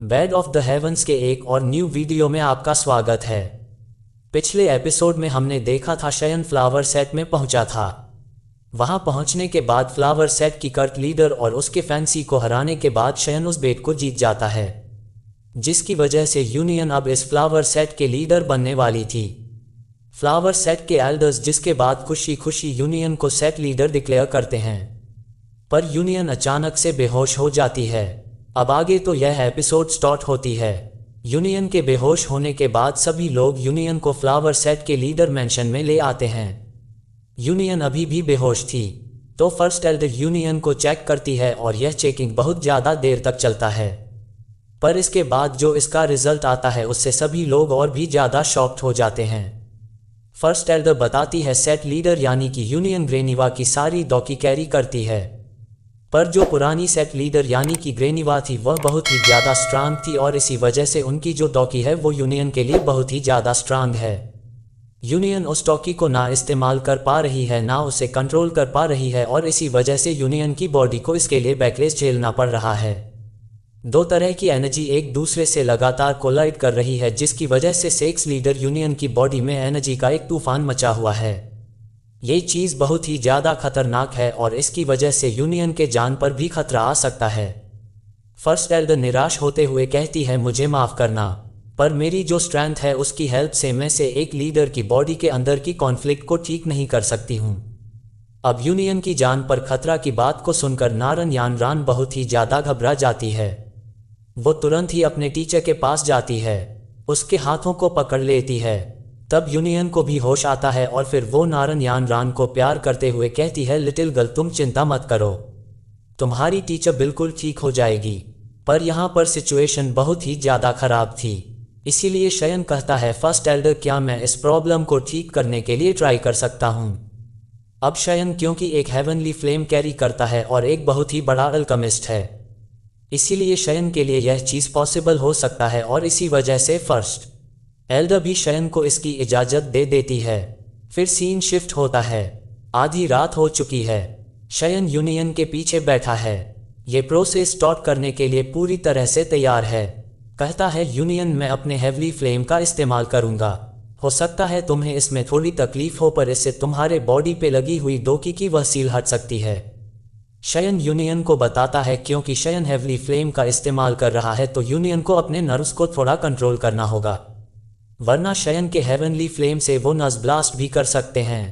Bed of the heavens के एक और न्यू वीडियो में आपका स्वागत है। पिछले एपिसोड में हमने देखा था शयन फ्लावर सेट में पहुंचा था। वहां पहुंचने के बाद फ्लावर सेट की कर्ट लीडर और उसके फैंसी को हराने के बाद शयन उस बेड को जीत जाता है, जिसकी वजह से यूनियन अब इस फ्लावर सेट के लीडर बनने वाली थी। फ्लावर सेट के एल्डर्स जिसके बाद खुशी खुशी यूनियन को सेट लीडर डिक्लेयर करते हैं, पर यूनियन अचानक से बेहोश हो जाती है। अब आगे तो यह एपिसोड स्टार्ट होती है। यूनियन के बेहोश होने के बाद सभी लोग यूनियन को फ्लावर सेट के लीडर मेंशन में ले आते हैं। यूनियन अभी भी बेहोश थी, तो फर्स्ट एल्डर यूनियन को चेक करती है और यह चेकिंग बहुत ज़्यादा देर तक चलता है। पर इसके बाद जो इसका रिजल्ट आता है उससे सभी लोग और भी ज़्यादा शॉक्ड हो जाते हैं। फर्स्ट एल्डर बताती है सेट लीडर यानी कि यूनियन ग्रेनिवा की सारी डॉकी कैरी करती है, पर जो पुरानी सेट लीडर यानी कि ग्रेनिवा थी वह बहुत ही ज़्यादा स्ट्रांग थी और इसी वजह से उनकी जो डॉकी है वो यूनियन के लिए बहुत ही ज़्यादा स्ट्रांग है। यूनियन उस डॉकी को ना इस्तेमाल कर पा रही है, ना उसे कंट्रोल कर पा रही है और इसी वजह से यूनियन की बॉडी को इसके लिए बैकलेस झेलना पड़ रहा है। दो तरह की एनर्जी एक दूसरे से लगातार कोलाइड कर रही है, जिसकी वजह से सेक्स लीडर यूनियन की बॉडी में एनर्जी का एक तूफान मचा हुआ है। ये चीज़ बहुत ही ज़्यादा खतरनाक है और इसकी वजह से यूनियन के जान पर भी खतरा आ सकता है। फर्स्ट एल्डर निराश होते हुए कहती है मुझे माफ़ करना, पर मेरी जो स्ट्रेंथ है उसकी हेल्प से मैं से एक लीडर की बॉडी के अंदर की कॉन्फ्लिक्ट को ठीक नहीं कर सकती हूँ। अब यूनियन की जान पर खतरा की बात को सुनकर नारन यानरान बहुत ही ज़्यादा घबरा जाती है। वो तुरंत ही अपने टीचर के पास जाती है, उसके हाथों को पकड़ लेती है। तब यूनियन को भी होश आता है और फिर वो नारन यानरान को प्यार करते हुए कहती है लिटिल गर्ल तुम चिंता मत करो, तुम्हारी टीचर बिल्कुल ठीक हो जाएगी। पर यहाँ पर सिचुएशन बहुत ही ज़्यादा खराब थी, इसीलिए शयन कहता है फर्स्ट एल्डर क्या मैं इस प्रॉब्लम को ठीक करने के लिए ट्राई कर सकता हूँ। अब शयन क्योंकि एक हेवनली फ्लेम कैरी करता है और एक बहुत ही बड़ा अल्केमिस्ट है, इसीलिए शयन के लिए यह चीज़ पॉसिबल हो सकता है और इसी वजह से फर्स्ट एल्डर भी शयन को इसकी इजाज़त दे देती है। फिर सीन शिफ्ट होता है, आधी रात हो चुकी है, शयन यूनियन के पीछे बैठा है, ये प्रोसेस स्टार्ट करने के लिए पूरी तरह से तैयार है। कहता है यूनियन मैं अपने हेवली फ्लेम का इस्तेमाल करूंगा, हो सकता है तुम्हें इसमें थोड़ी तकलीफ हो पर इससे तुम्हारे बॉडी पे लगी हुई डोकी की वह सील हट सकती है। शयन यूनियन को बताता है क्योंकि शयन हेवली फ्लेम का इस्तेमाल कर रहा है तो यूनियन को अपने नर्व्स को थोड़ा कंट्रोल करना होगा, वरना शयन के हेवनली फ्लेम से वो नस ब्लास्ट भी कर सकते हैं।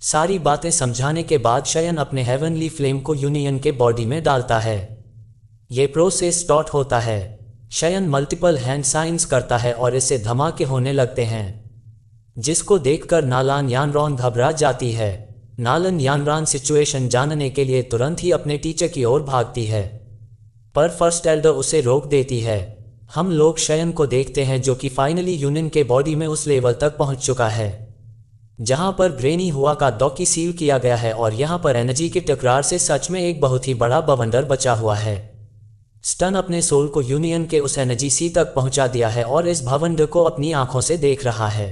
सारी बातें समझाने के बाद शयन अपने हेवनली फ्लेम को यूनियन के बॉडी में डालता है। ये प्रोसेस स्टार्ट होता है, शयन मल्टीपल हैंड साइंस करता है और इससे धमाके होने लगते हैं, जिसको देखकर नालन यानरान घबरा जाती है। नालन यानरान सिचुएशन जानने के लिए तुरंत ही अपने टीचर की ओर भागती है, पर फर्स्ट एल्डर उसे रोक देती है। हम लोग शयन को देखते हैं जो कि फाइनली यूनियन के बॉडी में उस लेवल तक पहुंच चुका है जहां पर ग्रेनी हुआ का डॉकी सील किया गया है और यहां पर एनर्जी के टकरार से सच में एक बहुत ही बड़ा बवंडर बचा हुआ है। स्टन अपने सोल को यूनियन के उस एनर्जी सी तक पहुंचा दिया है और इस भवंडर को अपनी आंखों से देख रहा है।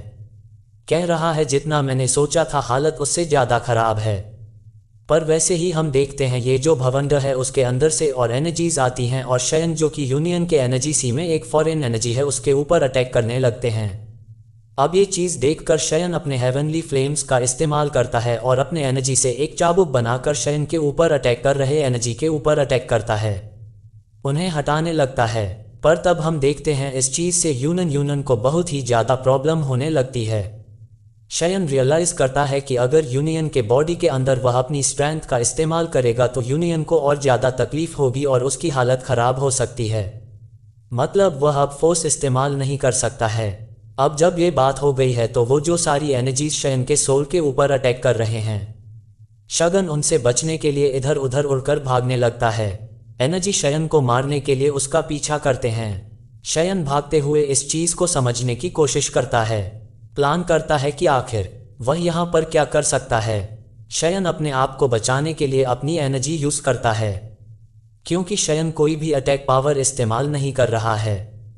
कह रहा है जितना मैंने सोचा था हालत उससे ज़्यादा खराब है। पर वैसे ही हम देखते हैं ये जो भवंडर है उसके अंदर से और एनर्जीज आती हैं और शयन जो कि यूनियन के एनर्जी सी में एक फॉरेन एनर्जी है उसके ऊपर अटैक करने लगते हैं। अब ये चीज़ देखकर शयन अपने हेवनली फ्लेम्स का इस्तेमाल करता है और अपने एनर्जी से एक चाबुक बनाकर शयन के ऊपर अटैक कर रहे एनर्जी के ऊपर अटैक करता है, उन्हें हटाने लगता है। पर तब हम देखते हैं इस चीज़ से यूनियन को बहुत ही ज़्यादा प्रॉब्लम होने लगती है। शयन रियलाइज करता है कि अगर यूनियन के बॉडी के अंदर वह अपनी स्ट्रेंथ का इस्तेमाल करेगा तो यूनियन को और ज़्यादा तकलीफ होगी और उसकी हालत ख़राब हो सकती है, मतलब वह अब फोर्स इस्तेमाल नहीं कर सकता है। अब जब ये बात हो गई है तो वो जो सारी एनर्जीज शयन के सोल के ऊपर अटैक कर रहे हैं, शगन उनसे बचने के लिए इधर उधर उड़कर भागने लगता है। एनर्जी शयन को मारने के लिए उसका पीछा करते हैं। शयन भागते हुए इस चीज़ को समझने की कोशिश करता है, प्लान करता है कि आखिर वह यहाँ पर क्या कर सकता है। शयन अपने आप को बचाने के लिए अपनी एनर्जी यूज़ करता है, क्योंकि शयन कोई भी अटैक पावर इस्तेमाल नहीं कर रहा है,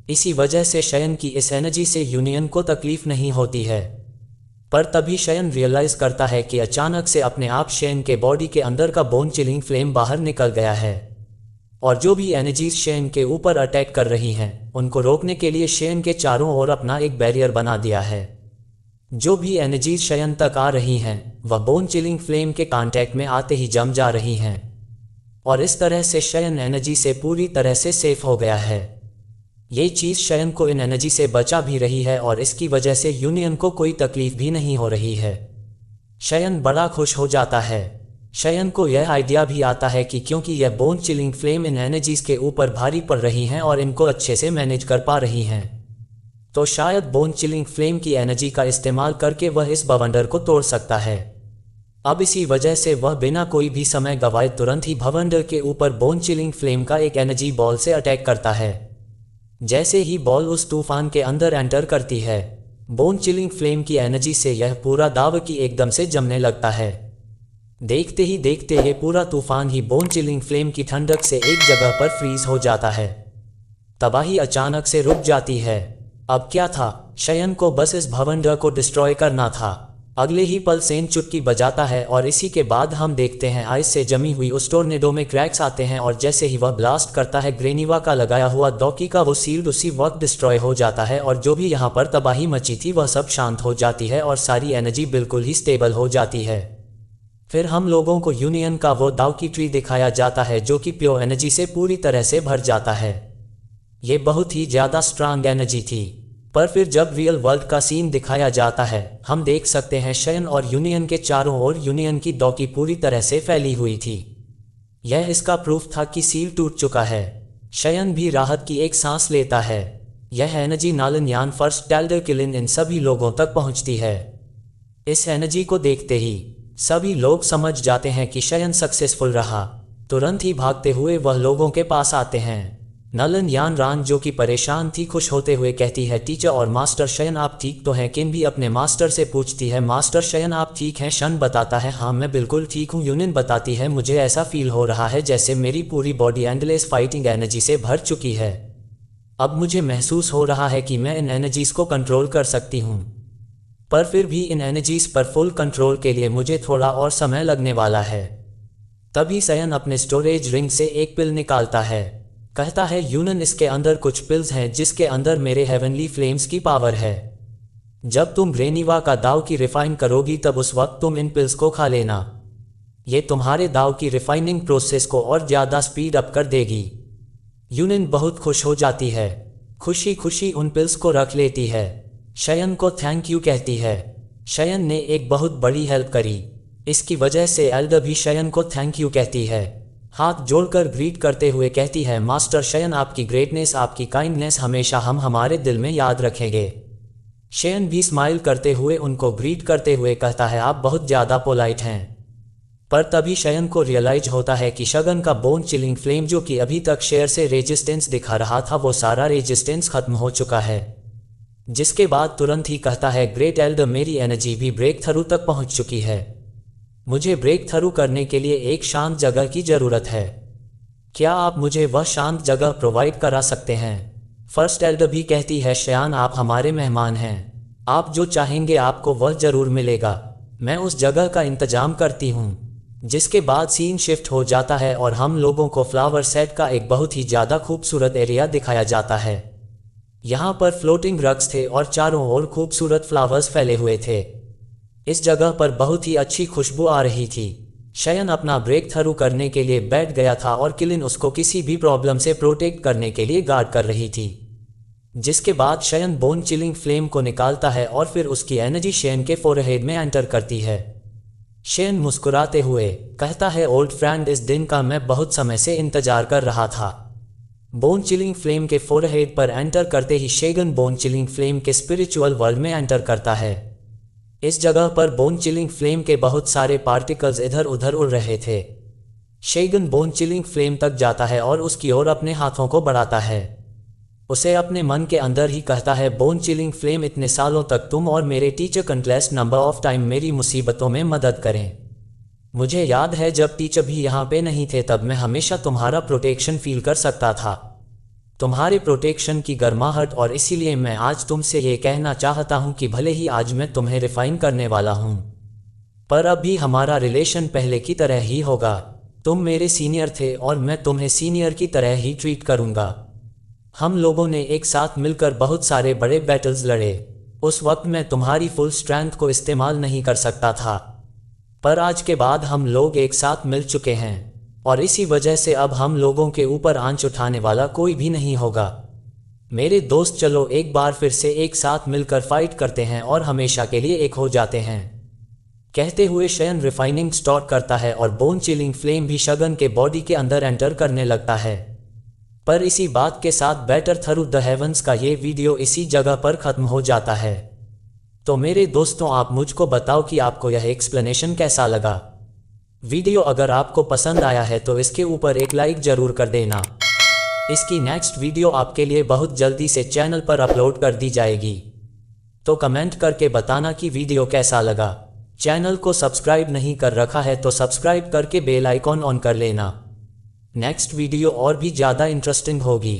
इसी वजह से शयन की इस एनर्जी से यूनियन को तकलीफ नहीं होती है। पर तभी शयन रियलाइज़ करता है कि अचानक से अपने आप शयन के बॉडी के अंदर का बोन चिलिंग फ्लेम बाहर निकल गया है। और जो भी एनर्जीज शेन के ऊपर अटैक कर रही हैं उनको रोकने के लिए शेन के चारों ओर अपना एक बैरियर बना दिया है। जो भी एनर्जीज शयन तक आ रही हैं वह बोन चिलिंग फ्लेम के कांटेक्ट में आते ही जम जा रही हैं और इस तरह से शयन एनर्जी से पूरी तरह से सेफ हो गया है। ये चीज़ शयन को इन एनर्जी से बचा भी रही है और इसकी वजह से यूनियन को कोई तकलीफ भी नहीं हो रही है। शयन बड़ा खुश हो जाता है। शयन को यह आइडिया भी आता है कि क्योंकि यह बोन चिलिंग फ्लेम इन एनर्जीज के ऊपर भारी पड़ रही हैं और इनको अच्छे से मैनेज कर पा रही हैं, तो शायद बोन चिलिंग फ्लेम की एनर्जी का इस्तेमाल करके वह इस भवंडर को तोड़ सकता है। अब इसी वजह से वह बिना कोई भी समय गवाए तुरंत ही भवंडर के ऊपर बोन चिलिंग फ्लेम का एक एनर्जी बॉल से अटैक करता है। जैसे ही बॉल उस तूफान के अंदर एंटर करती है, बोन चिलिंग फ्लेम की एनर्जी से यह पूरा दाव की एकदम से जमने लगता है। देखते ही देखते ये पूरा तूफान ही बोन चिलिंग फ्लेम की ठंडक से एक जगह पर फ्रीज हो जाता है। तबाही अचानक से रुक जाती है। अब क्या था, शयन को बस इस भवंडर को डिस्ट्रॉय करना था। अगले ही पल सेन चुटकी बजाता है और इसी के बाद हम देखते हैं आइस से जमी हुई उस टोर्नेडो में क्रैक्स आते हैं और जैसे ही वह ब्लास्ट करता है ग्रेनिवा का लगाया हुआ डॉकी का वो सील्ड उसी वक्त डिस्ट्रॉय हो जाता है और जो भी यहाँ पर तबाही मची थी वह सब शांत हो जाती है और सारी एनर्जी बिल्कुल ही स्टेबल हो जाती है। फिर हम लोगों को यूनियन का वो दावकी ट्री दिखाया जाता है जो कि प्योर एनर्जी से पूरी तरह से भर जाता है। ये बहुत ही ज़्यादा स्ट्रांग एनर्जी थी। पर फिर जब रियल वर्ल्ड का सीन दिखाया जाता है हम देख सकते हैं शयन और यूनियन के चारों ओर यूनियन की डॉकी पूरी तरह से फैली हुई थी। यह इसका प्रूफ था कि सील टूट चुका है। शयन भी राहत की एक सांस लेता है। यह एनर्जी नालन यान फर्स्ट टेल्डर किलिन इन सभी लोगों तक पहुंचती है। इस एनर्जी को देखते ही सभी लोग समझ जाते हैं कि शयन सक्सेसफुल रहा। तुरंत ही भागते हुए वह लोगों के पास आते हैं। नलन यान रान जो कि परेशान थी खुश होते हुए कहती है, टीचर और मास्टर शयन आप ठीक तो हैं? किन भी अपने मास्टर से पूछती है, मास्टर शयन आप ठीक हैं? शन बताता है, हाँ मैं बिल्कुल ठीक हूँ। यूनियन बताती है, मुझे ऐसा फील हो रहा है जैसे मेरी पूरी बॉडी एंडलेस फाइटिंग एनर्जी से भर चुकी है। अब मुझे महसूस हो रहा है कि मैं इन एनर्जीज को कंट्रोल कर सकती हूँ, पर फिर भी इन एनर्जीज पर फुल कंट्रोल के लिए मुझे थोड़ा और समय लगने वाला है। तभी शयन अपने स्टोरेज रिंग से एक पिल निकालता है। कहता है, यूनियन इसके अंदर कुछ पिल्स हैं जिसके अंदर मेरे हेवनली फ्लेम्स की पावर है। जब तुम ग्रेनिवा का दाव की रिफाइन करोगी तब उस वक्त तुम इन पिल्स को खा लेना। ये तुम्हारे दाव की रिफाइनिंग प्रोसेस को और ज़्यादा स्पीड अप कर देगी। यूनियन बहुत खुश हो जाती है। खुशी खुशी उन पिल्स को रख लेती है। शयन को थैंक यू कहती है। शयन ने एक बहुत बड़ी हेल्प करी। इसकी वजह से एल्डर भी शयन को थैंक यू कहती है। हाथ जोड़कर ग्रीट करते हुए कहती है, मास्टर शयन आपकी ग्रेटनेस, आपकी काइंडनेस हमेशा हम हमारे दिल में याद रखेंगे। शयन भी स्माइल करते हुए उनको ग्रीट करते हुए कहता है, आप बहुत ज़्यादा पोलाइट हैं। पर तभी शयन को रियलाइज होता है कि शगन का बोन चिलिंग फ्लेम जो कि अभी तक शेयर से रेजिस्टेंस दिखा रहा था वो सारा रेजिस्टेंस खत्म हो चुका है। जिसके बाद तुरंत ही कहता है, ग्रेट एल्डर मेरी एनर्जी भी ब्रेक थ्रू तक पहुंच चुकी है। मुझे ब्रेक थ्रू करने के लिए एक शांत जगह की ज़रूरत है। क्या आप मुझे वह शांत जगह प्रोवाइड करा सकते हैं? फर्स्ट एल्डर भी कहती है, शयान आप हमारे मेहमान हैं, आप जो चाहेंगे आपको वह ज़रूर मिलेगा। मैं उस जगह का इंतजाम करती हूँ। जिसके बाद सीन शिफ्ट हो जाता है और हम लोगों को फ्लावर सेट का एक बहुत ही ज़्यादा खूबसूरत एरिया दिखाया जाता है। यहाँ पर फ्लोटिंग रग्स थे और चारों ओर खूबसूरत फ्लावर्स फैले हुए थे। इस जगह पर बहुत ही अच्छी खुशबू आ रही थी। शयन अपना ब्रेक थ्रू करने के लिए बैठ गया था और किलिन उसको किसी भी प्रॉब्लम से प्रोटेक्ट करने के लिए गार्ड कर रही थी। जिसके बाद शयन बोन चिलिंग फ्लेम को निकालता है और फिर उसकी एनर्जी शयन के फोरहेड में एंटर करती है। शयन मुस्कुराते हुए कहता है, ओल्ड फ्रेंड इस दिन का मैं बहुत समय से इंतजार कर रहा था। बोन चिलिंग फ्लेम के फोरहेड पर एंटर करते ही शैगन बोन चिलिंग फ्लेम के स्पिरिचुअल वर्ल्ड में एंटर करता है। इस जगह पर बोन चिलिंग फ्लेम के बहुत सारे पार्टिकल्स इधर उधर उड़ रहे थे। शैगन बोन चिलिंग फ्लेम तक जाता है और उसकी ओर अपने हाथों को बढ़ाता है। उसे अपने मन के अंदर ही कहता है, बोन चिलिंग फ्लेम इतने सालों तक तुम और मेरे टीचर कंटलेस्ट नंबर ऑफ टाइम मेरी मुसीबतों में मदद करें। मुझे याद है जब टीचर भी यहाँ पे नहीं थे तब मैं हमेशा तुम्हारा प्रोटेक्शन फील कर सकता था, तुम्हारे प्रोटेक्शन की गर्माहट, और इसीलिए मैं आज तुमसे ये कहना चाहता हूँ कि भले ही आज मैं तुम्हें रिफाइन करने वाला हूँ पर अभी हमारा रिलेशन पहले की तरह ही होगा। तुम मेरे सीनियर थे और मैं तुम्हें सीनियर की तरह ही ट्रीट करूंगा। हम लोगों ने एक साथ मिलकर बहुत सारे बड़े बैटल्स लड़े। उस वक्त मैं तुम्हारी फुल स्ट्रेंथ को इस्तेमाल नहीं कर सकता था, पर आज के बाद हम लोग एक साथ मिल चुके हैं और इसी वजह से अब हम लोगों के ऊपर आंच उठाने वाला कोई भी नहीं होगा। मेरे दोस्त, चलो एक बार फिर से एक साथ मिलकर फाइट करते हैं और हमेशा के लिए एक हो जाते हैं। कहते हुए शयन रिफाइनिंग स्टार्ट करता है और बोन चिलिंग फ्लेम भी शगन के बॉडी के अंदर एंटर करने लगता है। पर इसी बात के साथ बैटर थ्रू द हेवंस का ये वीडियो इसी जगह पर खत्म हो जाता है। तो मेरे दोस्तों, आप मुझको बताओ कि आपको यह एक्सप्लेनेशन कैसा लगा। वीडियो अगर आपको पसंद आया है तो इसके ऊपर एक लाइक जरूर कर देना। इसकी नेक्स्ट वीडियो आपके लिए बहुत जल्दी से चैनल पर अपलोड कर दी जाएगी, तो कमेंट करके बताना कि वीडियो कैसा लगा। चैनल को सब्सक्राइब नहीं कर रखा है तो सब्सक्राइब करके बेल आइकॉन ऑन कर लेना। नेक्स्ट वीडियो और भी ज़्यादा इंटरेस्टिंग होगी।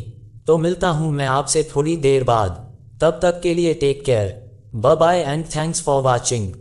तो मिलता हूँ मैं आपसे थोड़ी देर बाद। तब तक के लिए take care, bye bye and thanks for watching.